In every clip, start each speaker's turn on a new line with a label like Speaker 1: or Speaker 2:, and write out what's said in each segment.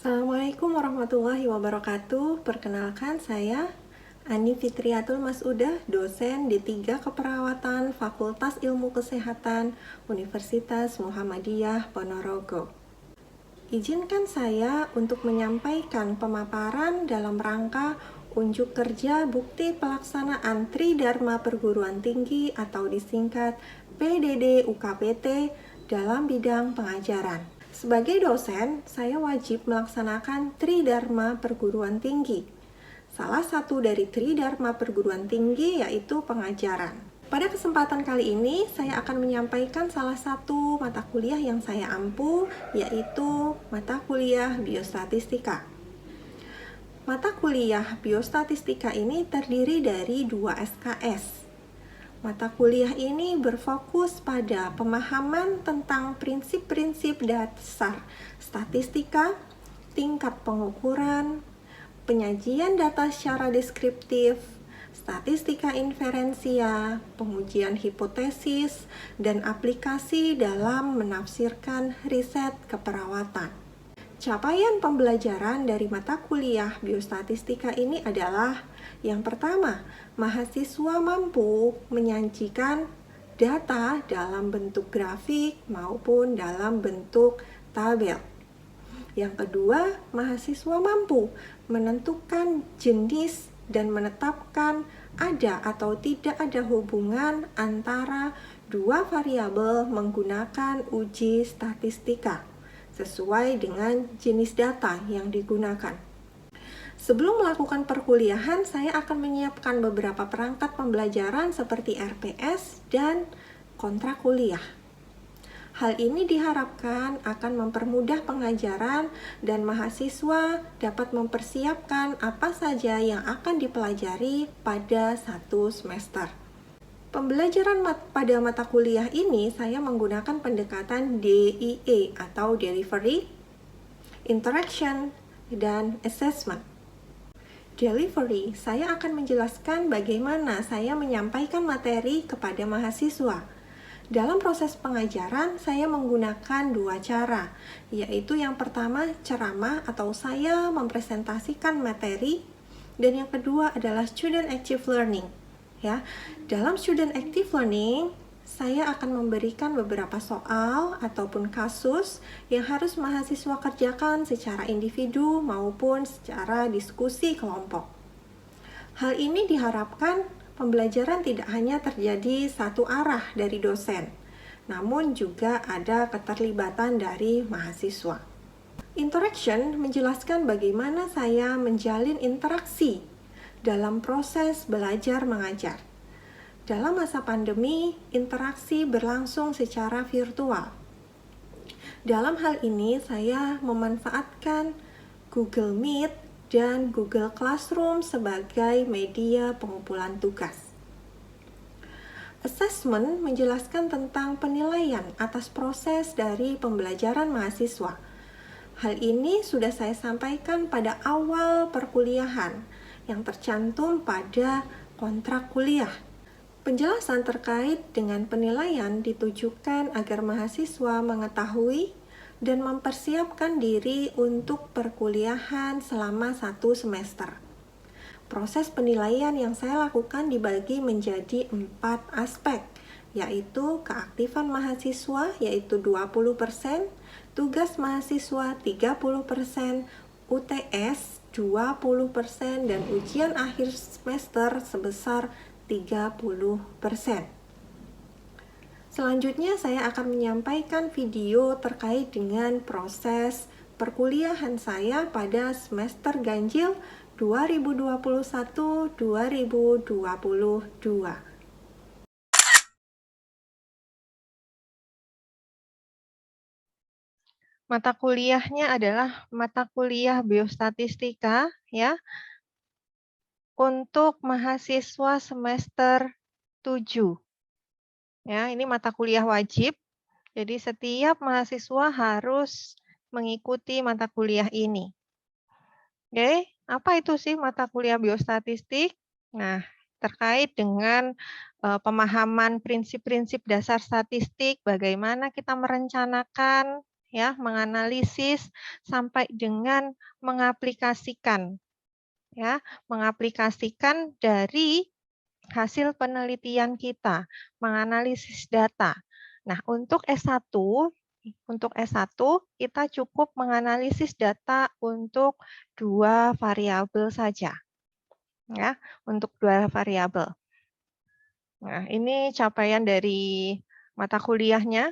Speaker 1: Assalamualaikum warahmatullahi wabarakatuh. Perkenalkan saya Ani Fitriatul Masudah, dosen D3 Keperawatan Fakultas Ilmu Kesehatan Universitas Muhammadiyah Ponorogo. Izinkan saya untuk menyampaikan pemaparan dalam rangka unjuk kerja bukti pelaksanaan Tridharma Perguruan Tinggi atau disingkat PDD UKPT dalam bidang pengajaran. Sebagai dosen, saya wajib melaksanakan Tridharma Perguruan Tinggi. Salah satu dari Tridharma Perguruan Tinggi yaitu pengajaran. Pada kesempatan kali ini, saya akan menyampaikan salah satu mata kuliah yang saya ampu, yaitu mata kuliah Biostatistika. Mata kuliah Biostatistika ini terdiri dari 2 SKS. Mata kuliah ini berfokus pada pemahaman tentang prinsip-prinsip dasar statistika, tingkat pengukuran, penyajian data secara deskriptif, statistika inferensia, pengujian hipotesis, dan aplikasi dalam menafsirkan riset keperawatan. Capaian pembelajaran dari mata kuliah biostatistika ini adalah yang pertama, mahasiswa mampu menyajikan data dalam bentuk grafik maupun dalam bentuk tabel. Yang kedua, mahasiswa mampu menentukan jenis dan menetapkan ada atau tidak ada hubungan antara dua variabel menggunakan uji statistika sesuai dengan jenis data yang digunakan. Sebelum melakukan perkuliahan, saya akan menyiapkan beberapa perangkat pembelajaran seperti RPS dan kontrak kuliah. Hal ini diharapkan akan mempermudah pengajaran dan mahasiswa dapat mempersiapkan apa saja yang akan dipelajari pada satu semester. Pembelajaran pada mata kuliah ini saya menggunakan pendekatan DIA atau Delivery, Interaction, dan Assessment. Delivery, saya akan menjelaskan bagaimana saya menyampaikan materi kepada mahasiswa. Dalam proses pengajaran, saya menggunakan 2 cara, yaitu yang pertama ceramah atau saya mempresentasikan materi, dan yang kedua adalah student active learning. Ya, dalam student active learning, saya akan memberikan beberapa soal ataupun kasus yang harus mahasiswa kerjakan secara individu maupun secara diskusi kelompok. Hal ini diharapkan pembelajaran tidak hanya terjadi satu arah dari dosen, namun juga ada keterlibatan dari mahasiswa. Interaction menjelaskan bagaimana saya menjalin interaksi dalam proses belajar mengajar. Dalam masa pandemi, interaksi berlangsung secara virtual. Dalam hal ini, saya memanfaatkan Google Meet dan Google Classroom sebagai media pengumpulan tugas. Assessment menjelaskan tentang penilaian atas proses dari pembelajaran mahasiswa. Hal ini sudah saya sampaikan pada awal perkuliahan yang tercantum pada kontrak kuliah. Penjelasan terkait dengan penilaian ditujukan agar mahasiswa mengetahui dan mempersiapkan diri untuk perkuliahan selama 1 semester. Proses penilaian yang saya lakukan dibagi menjadi 4 aspek, yaitu keaktifan mahasiswa yaitu 20%, tugas mahasiswa 30%, UTS 20%, dan ujian akhir semester sebesar 30%. Selanjutnya saya akan menyampaikan video terkait dengan proses perkuliahan saya pada semester ganjil 2021-2022.
Speaker 2: Mata kuliahnya adalah mata kuliah biostatistika ya. Untuk mahasiswa semester 7. Ya, ini mata kuliah wajib. Jadi setiap mahasiswa harus mengikuti mata kuliah ini. Oke, apa itu sih mata kuliah biostatistik? Nah, terkait dengan pemahaman prinsip-prinsip dasar statistik, bagaimana kita merencanakan ya, menganalisis sampai dengan mengaplikasikan, ya, mengaplikasikan dari hasil penelitian kita, menganalisis data. Nah, untuk S1 kita cukup menganalisis data untuk 2 variabel saja. Ya, untuk 2 variabel. Nah, ini capaian dari mata kuliahnya.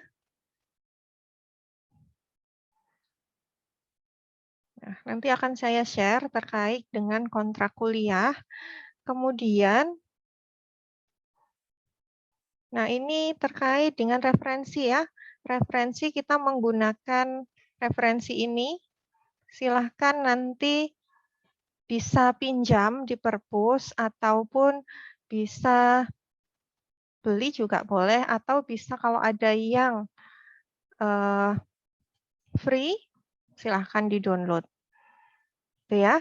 Speaker 2: Nah, nanti akan saya share terkait dengan kontrak kuliah. Kemudian, nah ini terkait dengan referensi ya. Referensi kita menggunakan referensi ini. Silahkan nanti bisa pinjam di perpus ataupun bisa beli juga boleh, atau bisa kalau ada yang free, silahkan di-download. Itu ya.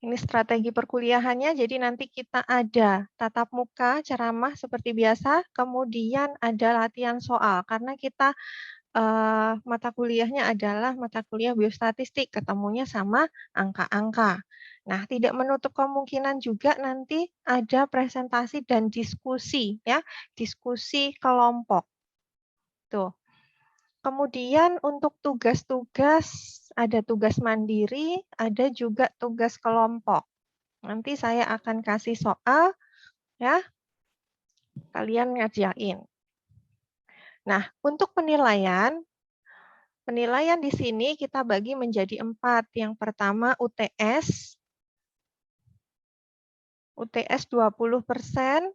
Speaker 2: Ini strategi perkuliahannya, jadi nanti kita ada tatap muka, ceramah seperti biasa, kemudian ada latihan soal, karena kita mata kuliahnya adalah mata kuliah biostatistik, ketemunya sama angka-angka. Nah, tidak menutup kemungkinan juga nanti ada presentasi dan diskusi, ya, diskusi kelompok. Tuh. Kemudian untuk tugas-tugas, ada tugas mandiri, ada juga tugas kelompok. Nanti saya akan kasih soal, ya, kalian ngerjain. Nah, untuk penilaian di sini kita bagi menjadi 4. Yang pertama UTS 20%,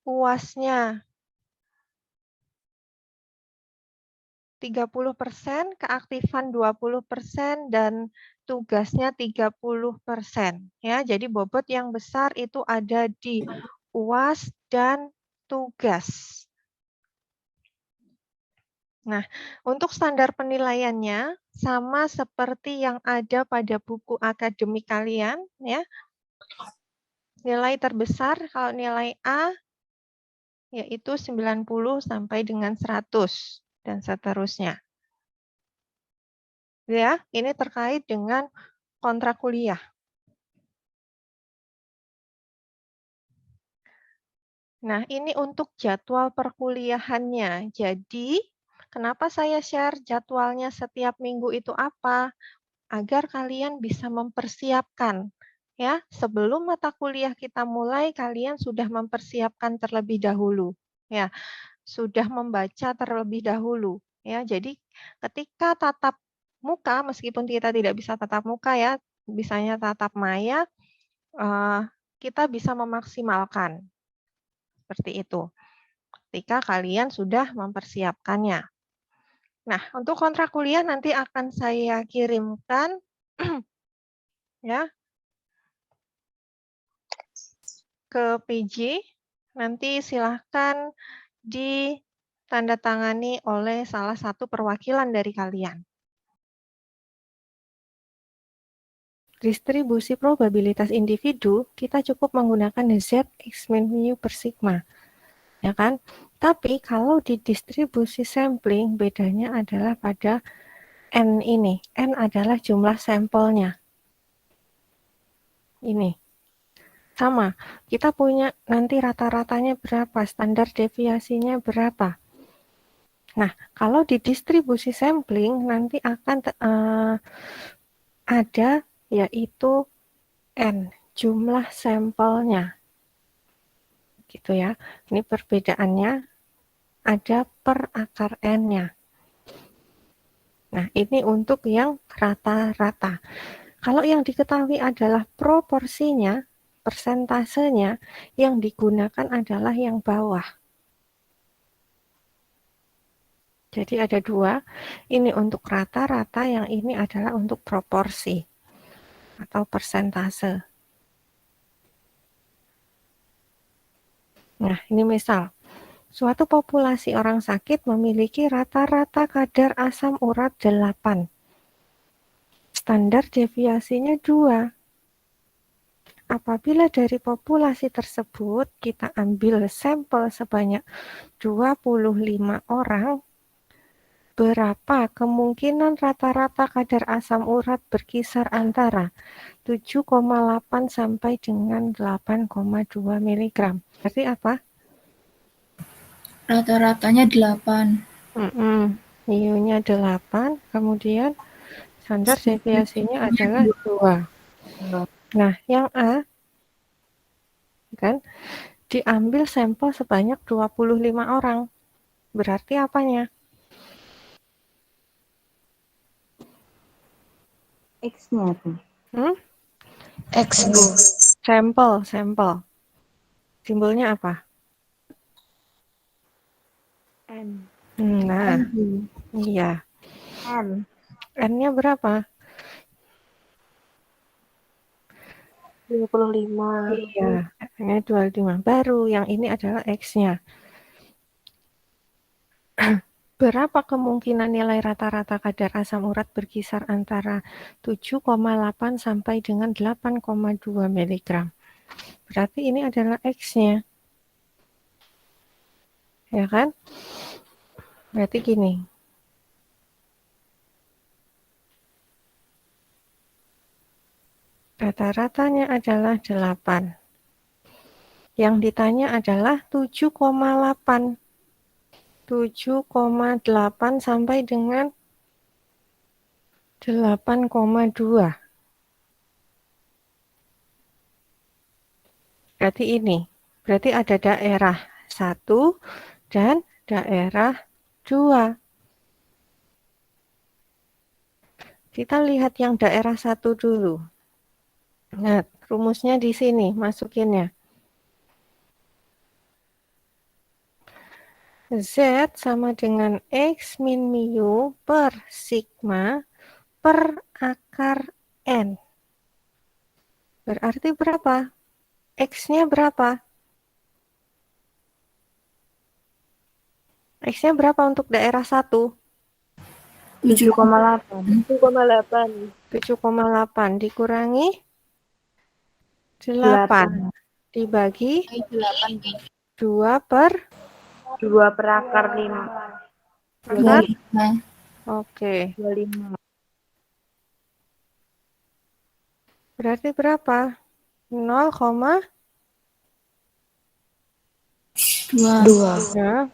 Speaker 2: UAS-nya 30%, keaktifan 20%, dan tugasnya 30%. Ya, jadi bobot yang besar itu ada di UAS dan tugas. Nah, untuk standar penilaiannya sama seperti yang ada pada buku akademik kalian, ya. Nilai terbesar kalau nilai A yaitu 90 sampai dengan 100 dan seterusnya. Ya, ini terkait dengan kontrak kuliah. Nah, ini untuk jadwal perkuliahannya. Jadi, kenapa saya share jadwalnya setiap minggu itu apa? Agar kalian bisa mempersiapkan. Ya, sebelum mata kuliah kita mulai, kalian sudah mempersiapkan terlebih dahulu. Ya, sudah membaca terlebih dahulu. Ya, jadi ketika tatap muka, meskipun kita tidak bisa tatap muka ya, bisanya tatap maya, kita bisa memaksimalkan. Seperti itu. Ketika kalian sudah mempersiapkannya. Nah, untuk kontrak kuliah nanti akan saya kirimkan ya ke PJ. Nanti silahkan ditandatangani oleh salah satu perwakilan dari kalian. Distribusi probabilitas individu, kita cukup menggunakan Z X min mu per sigma. Ya kan? Tapi kalau di distribusi sampling, bedanya adalah pada N ini. N adalah jumlah sampelnya. Ini. Sama, kita punya nanti rata-ratanya berapa, standar deviasinya berapa. Nah, kalau di distribusi sampling, nanti akan ada yaitu N, jumlah sampelnya. Gitu ya. Ini perbedaannya ada per akar N-nya. Nah, ini untuk yang rata-rata. Kalau yang diketahui adalah proporsinya, persentasenya, yang digunakan adalah yang bawah. Jadi ada 2, ini untuk rata-rata, yang ini adalah untuk proporsi atau persentase. Nah, ini misal, suatu populasi orang sakit memiliki rata-rata kadar asam urat 8. Standar deviasinya 2. Apabila dari populasi tersebut kita ambil sampel sebanyak 25 orang, berapa kemungkinan rata-rata kadar asam urat berkisar antara 7,8 sampai dengan 8,2 mg. Berarti apa?
Speaker 3: Rata-ratanya 8.
Speaker 2: Mu-nya 8, kemudian standar deviasinya adalah 2. Nah, yang A kan diambil sampel sebanyak 25 orang. Berarti apanya?
Speaker 4: X-nya tuh.
Speaker 3: X, Bu.
Speaker 2: Sampel. Simbolnya apa?
Speaker 4: N.
Speaker 2: Nah, iya.
Speaker 4: N.
Speaker 2: N-nya berapa?
Speaker 4: 25.
Speaker 2: Iya, N-nya 25. Baru yang ini adalah X-nya. Berapa kemungkinan nilai rata-rata kadar asam urat berkisar antara 7,8 sampai dengan 8,2 mg. Berarti ini adalah X-nya. Ya kan? Berarti gini. Rata-ratanya adalah 8. Yang ditanya adalah 7,8. 7,8 sampai dengan 8,2. Berarti ini. Berarti ada daerah 1 dan daerah 2. Kita lihat yang daerah 1 dulu. Nah, rumusnya di sini, masukinnya. Z sama dengan X min mu per sigma per akar N. Berarti berapa? X-nya berapa? X-nya berapa untuk daerah 1?
Speaker 4: 7,8.
Speaker 2: 7,8 dikurangi 8 dibagi 2 per
Speaker 4: 2 per akar 5.
Speaker 2: akar.
Speaker 3: 25.
Speaker 2: Oke.
Speaker 4: 25.
Speaker 2: Berarti berapa? 0,2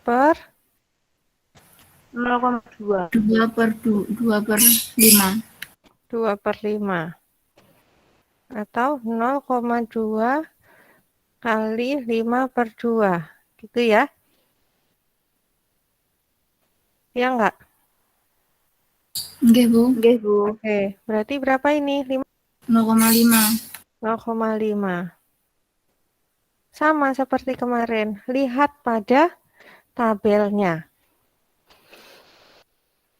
Speaker 2: per
Speaker 4: 0,2.
Speaker 3: 2 per 5.
Speaker 2: 2 per 5. Atau 0,2 kali 5 per 2. Gitu ya? Ya enggak?
Speaker 3: Oke, Bu.
Speaker 4: Oke, Bu.
Speaker 2: Oke. Berarti berapa ini?
Speaker 3: 0,5.
Speaker 2: 0,5. Sama seperti kemarin. Lihat pada tabelnya.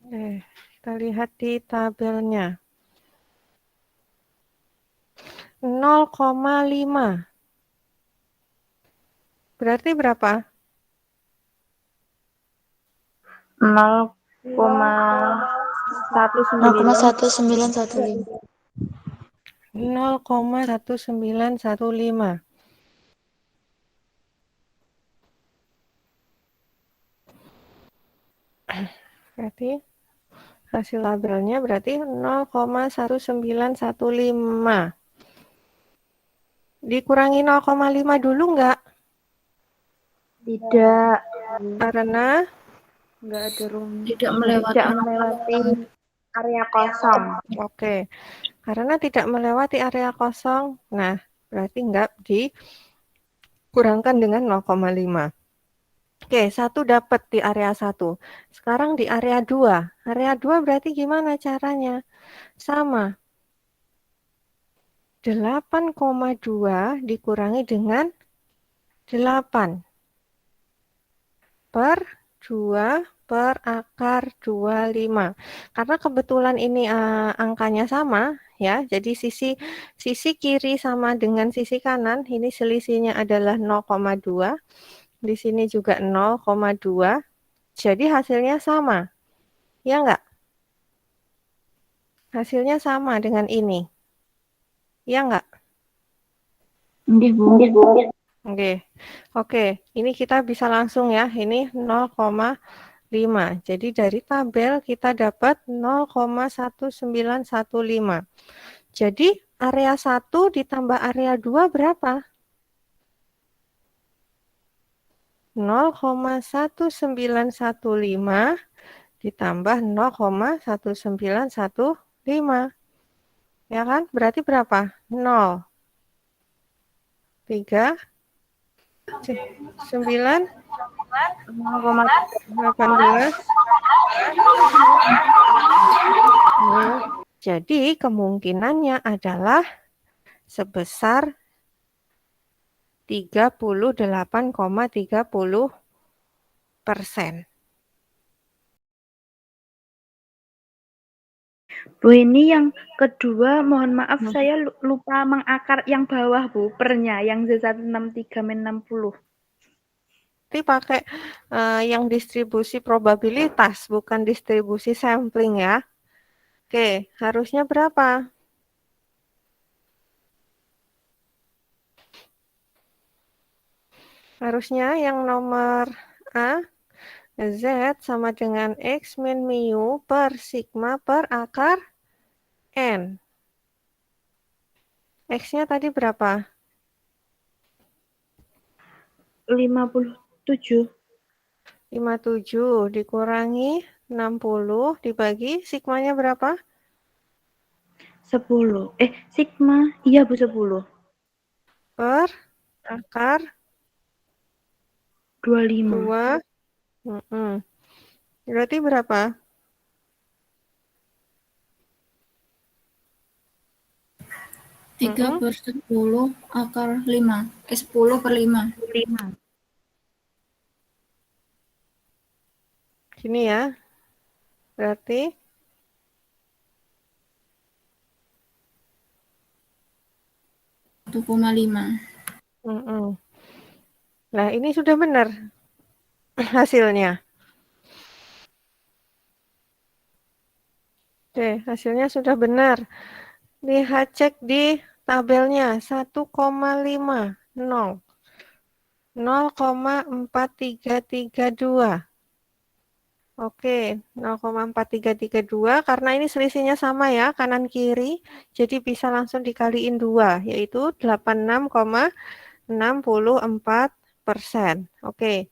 Speaker 2: Kita lihat di tabelnya. 0,5. Berarti berapa?
Speaker 4: 0,1915.
Speaker 2: 0,1915. Berarti hasil labelnya berarti 0,1915. Dikurangi 0,5 dulu enggak?
Speaker 4: Tidak.
Speaker 2: Karena
Speaker 4: Enggak ada rumus.
Speaker 3: Tidak melewati
Speaker 4: area kosong.
Speaker 2: Oke. Karena tidak melewati area kosong, nah berarti enggak dikurangkan dengan 0,5. Oke, 1 dapat di area 1. Sekarang di area 2. Area 2 berarti gimana caranya? Sama. 8,2 dikurangi dengan 8 per 2 per akar 25. Karena kebetulan ini angkanya sama, ya. Jadi sisi kiri sama dengan sisi kanan, ini selisihnya adalah 0,2. Di sini juga 0,2. Jadi hasilnya sama. Ya enggak? Hasilnya sama dengan ini. Ya enggak?
Speaker 3: Nggih, Bu.
Speaker 2: Oke, ini kita bisa langsung ya, ini 0,5. Jadi dari tabel kita dapat 0,1915. Jadi area 1 ditambah area 2 berapa? 0,1915 ditambah 0,1915. Ya kan? Berarti berapa? 0. 3, 9, 18. Jadi kemungkinannya adalah sebesar 38,30%.
Speaker 4: Bu, ini yang kedua, mohon maaf saya lupa mengakar yang bawah, Bu, pernya, yang Z163-60.
Speaker 2: Nanti pakai yang distribusi probabilitas, bukan distribusi sampling ya. Oke, harusnya berapa? Harusnya yang nomor A, Z sama dengan X min mu per sigma per akar N. X-nya tadi berapa?
Speaker 4: 57.
Speaker 2: 57 dikurangi 60 dibagi sigmanya berapa?
Speaker 4: 10. Sigma. Iya, Bu, 10.
Speaker 2: Per akar
Speaker 4: 25.
Speaker 2: 2. Berarti berapa?
Speaker 3: 3/10 akar 5. 10/5.
Speaker 4: 5.
Speaker 2: Gini ya. Berarti
Speaker 3: 1,5.
Speaker 2: Nah, ini sudah benar hasilnya. Oke, hasilnya sudah benar. Lihat cek di tabelnya 1,50. 0,4332. Oke, 0,4332 karena ini selisihnya sama ya, kanan kiri. Jadi bisa langsung dikaliin 2, yaitu 86,64%. Oke.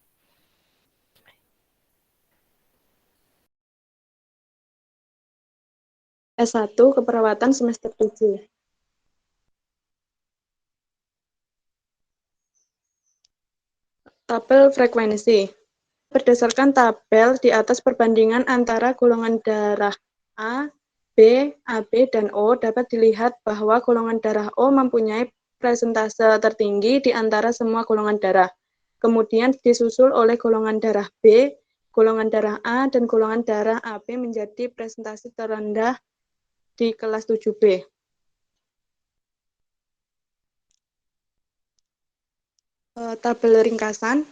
Speaker 5: S1 Keperawatan semester 7. Tabel frekuensi. Berdasarkan tabel di atas, perbandingan antara golongan darah A, B, AB, dan O dapat dilihat bahwa golongan darah O mempunyai presentase tertinggi di antara semua golongan darah. Kemudian disusul oleh golongan darah B, golongan darah A, dan golongan darah AB menjadi presentasi terendah di kelas 7B. Tabel ringkasan.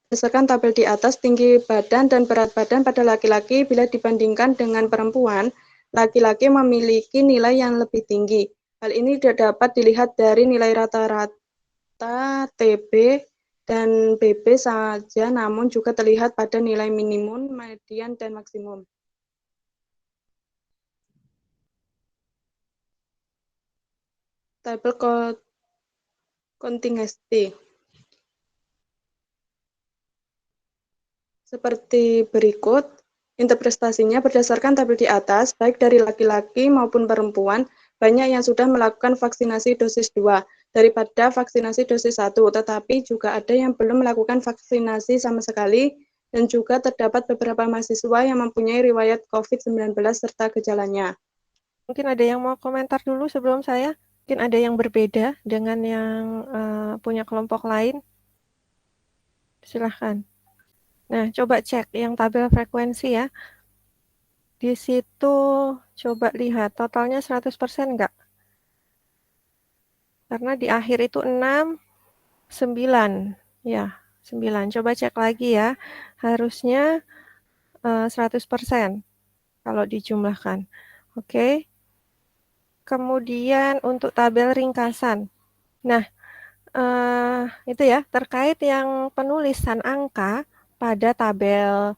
Speaker 5: Berdasarkan tabel di atas, tinggi badan dan berat badan pada laki-laki bila dibandingkan dengan perempuan, laki-laki memiliki nilai yang lebih tinggi. Hal ini dapat dilihat dari nilai rata-rata TB dan BB saja, namun juga terlihat pada nilai minimum, median, dan maksimum. Tabel kontingensi. Seperti berikut, interpretasinya berdasarkan tabel di atas, baik dari laki-laki maupun perempuan, banyak yang sudah melakukan vaksinasi dosis 2 daripada vaksinasi dosis 1, tetapi juga ada yang belum melakukan vaksinasi sama sekali, dan juga terdapat beberapa mahasiswa yang mempunyai riwayat COVID-19 serta gejalanya.
Speaker 2: Mungkin ada yang mau komentar dulu sebelum saya? Mungkin ada yang berbeda dengan yang punya kelompok lain? Silahkan. Nah, coba cek yang tabel frekuensi ya. Di situ coba lihat totalnya 100% enggak? Karena di akhir itu 6, 9. Ya, 9. Coba cek lagi ya. Harusnya 100% kalau dijumlahkan. Oke. Kemudian untuk tabel ringkasan. Nah, itu ya, terkait yang penulisan angka pada tabel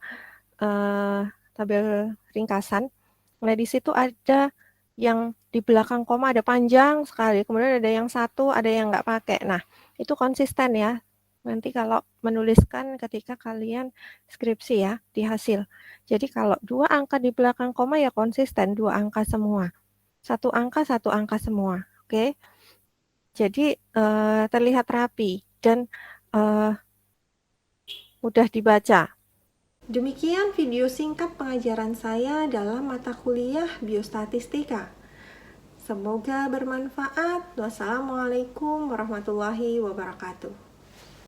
Speaker 2: ringkasan. Nah, di situ ada yang di belakang koma ada panjang sekali, kemudian ada yang satu, ada yang nggak pakai. Nah, itu konsisten ya. Nanti kalau menuliskan ketika kalian skripsi ya, di hasil. Jadi kalau 2 angka di belakang koma ya konsisten, 2 angka semua. 1 angka semua. Oke. Jadi terlihat rapi dan mudah dibaca.
Speaker 1: Demikian video singkat pengajaran saya dalam mata kuliah Biostatistika. Semoga bermanfaat. Wassalamualaikum warahmatullahi wabarakatuh.